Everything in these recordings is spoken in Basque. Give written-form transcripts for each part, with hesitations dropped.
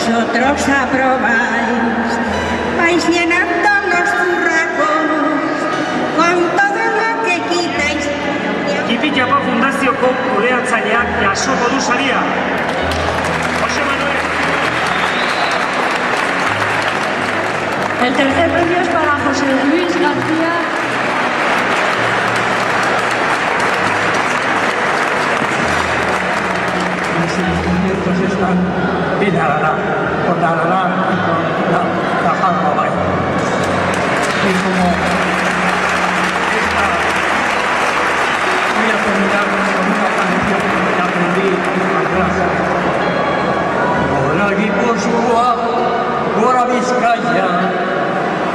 vosotros aprobáis, vais llenando los zurracos con todo lo que quitáis. Kipitxapa Fundazioko kudeatzaileak jasoko du saria. Jose Manuel. El tercer premio es para José Luis García. Los instrumentos están Vidarala, con Darala y con la Jarrabay. Y como esta, voy a terminar con una canción que aprendí en la clase. Gora Gipuzkoa, gora Bizkaia,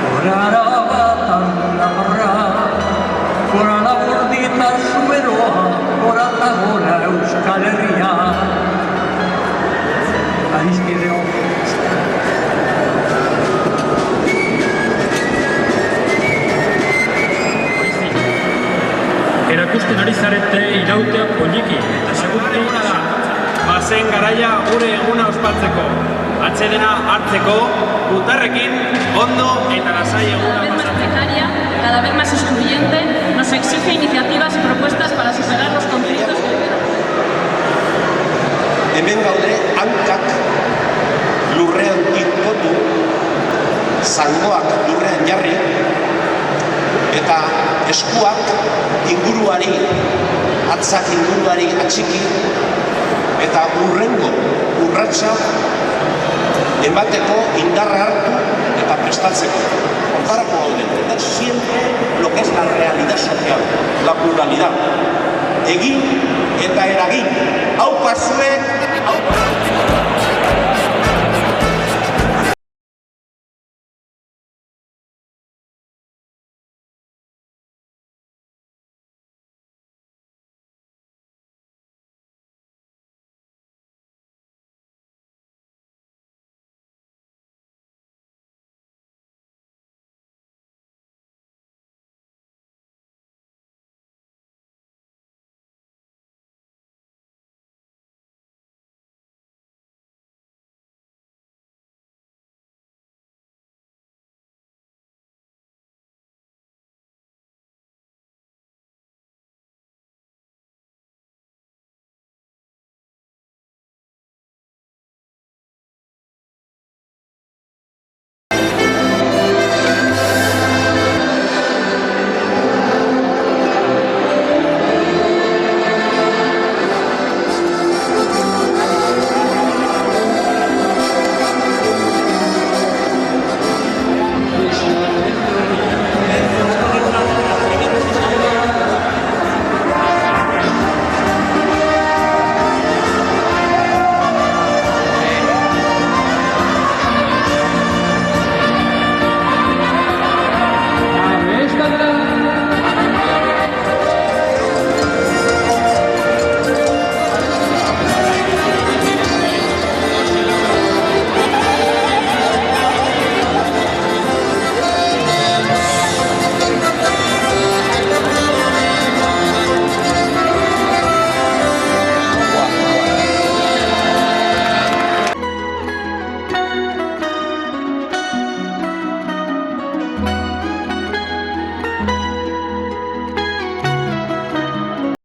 gora Araba, Navarra, gora Lapurdita, Zuberoa, gora eta gora Euskal Herria. Adiskideo. Erakusten ari zarete irautea poliki eta segurtu eguna da. Bazen garaia gure eguna ospatzeko. Atsedena hartzeko, gutarrekin, ondo eta lasai eguna pasatzeko. Cada vez más excluyente, nos exige iniciativas y propuestas para superar los conflictos que Hemen gaude hankak lurrean inkotu, zangoak lurrean jarri, eta eskuak inguruari, atzak inguruari atxiki, eta urrengo urratsa emateko indarra hartu eta prestatzeko. Hortarako gaude, eta siempre lo que es la realidad social, la pluralidad. Egin eta eragin, hau pasuek, hau pasuek.